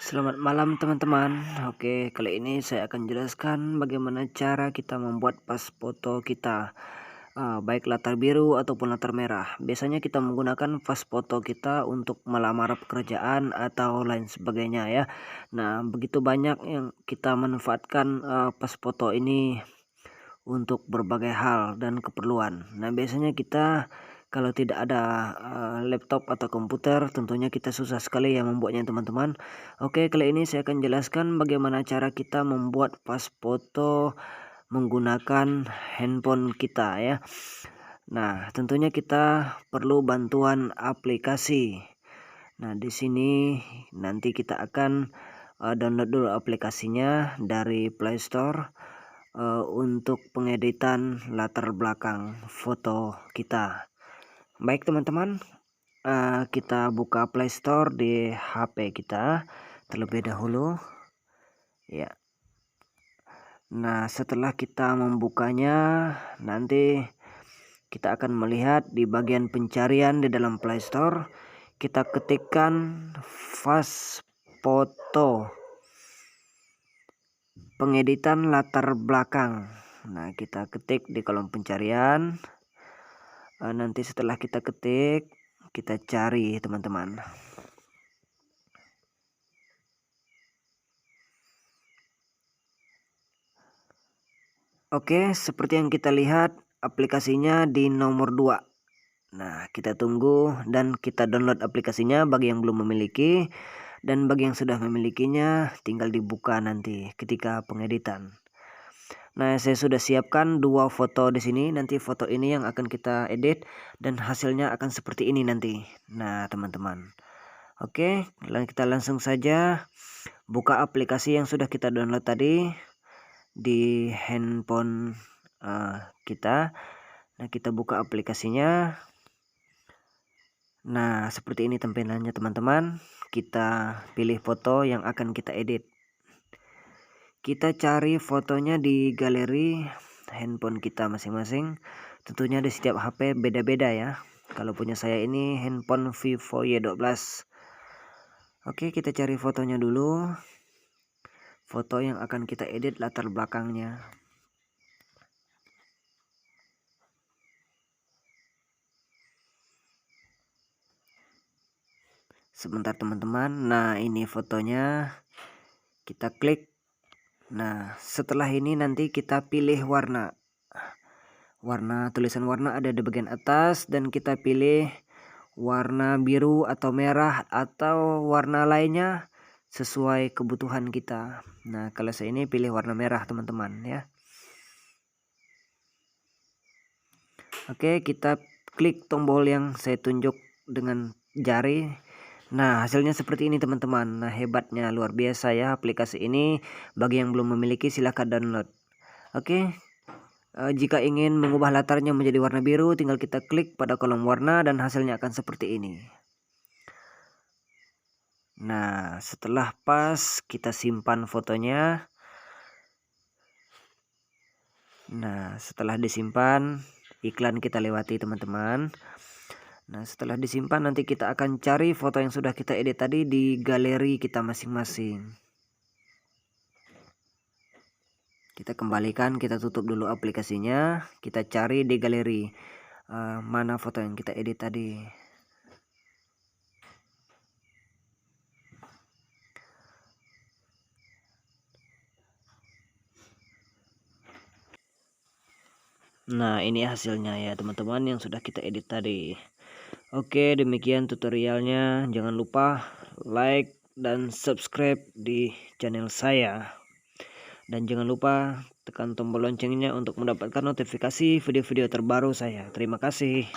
Selamat malam teman-teman. Oke, kali ini saya akan jelaskan bagaimana cara kita membuat pas foto kita, baik latar biru ataupun latar merah. Biasanya kita menggunakan pas foto kita untuk melamar pekerjaan atau lain sebagainya ya. Nah, begitu banyak yang kita manfaatkan pas foto ini untuk berbagai hal dan keperluan. Nah, biasanya kita kalau tidak ada laptop atau komputer, tentunya kita susah sekali ya membuatnya teman-teman. Oke, kali ini saya akan jelaskan bagaimana cara kita membuat pas foto menggunakan handphone kita ya. Nah, tentunya kita perlu bantuan aplikasi. Nah, di sini nanti kita akan download dulu aplikasinya dari Play Store untuk pengeditan latar belakang foto kita. Baik teman-teman, kita buka Play Store di HP kita terlebih dahulu ya. Nah, setelah kita membukanya, nanti kita akan melihat di bagian pencarian di dalam Play Store, kita ketikkan fast foto pengeditan latar belakang. Nah, kita ketik di kolom pencarian. Nanti setelah kita ketik, kita cari teman-teman. Oke, seperti yang kita lihat aplikasinya di nomor 2. Nah, kita tunggu dan kita download aplikasinya bagi yang belum memiliki, dan bagi yang sudah memilikinya tinggal dibuka nanti ketika pengeditan. Nah, saya sudah siapkan 2 foto di sini. Nanti foto ini yang akan kita edit dan hasilnya akan seperti ini nanti. Nah, teman-teman. Oke, kita langsung saja buka aplikasi yang sudah kita download tadi di handphone kita. Nah, kita buka aplikasinya. Nah, seperti ini tampilannya teman-teman. Kita pilih foto yang akan kita edit. Kita cari fotonya di galeri handphone kita masing-masing. Tentunya di setiap HP beda-beda ya. Kalau punya saya ini handphone Vivo Y12. Oke, kita cari fotonya dulu. Foto yang akan kita edit latar belakangnya. Sebentar teman-teman. Nah, ini fotonya. Kita klik. Nah, setelah ini nanti kita pilih warna. Tulisan warna ada di bagian atas, dan kita pilih warna biru atau merah atau warna lainnya sesuai kebutuhan kita. Nah, kalau saya ini pilih warna merah teman-teman ya. Oke, kita klik tombol yang saya tunjuk dengan jari. Nah, hasilnya seperti ini teman-teman. Nah, hebatnya luar biasa ya aplikasi ini. Bagi yang belum memiliki silahkan download. Oke, jika ingin mengubah latarnya menjadi warna biru, tinggal kita klik pada kolom warna dan hasilnya akan seperti ini. Nah, setelah pas, kita simpan fotonya. Nah, setelah disimpan, iklan kita lewati teman-teman. Nah, setelah disimpan nanti kita akan cari foto yang sudah kita edit tadi di galeri kita masing-masing. Kita kembalikan, kita tutup dulu aplikasinya. Kita cari di galeri mana foto yang kita edit tadi. Nah, ini hasilnya ya teman-teman yang sudah kita edit tadi. Oke, demikian tutorialnya. Jangan lupa like dan subscribe di channel saya. Dan jangan lupa tekan tombol loncengnya untuk mendapatkan notifikasi video-video terbaru saya. Terima kasih.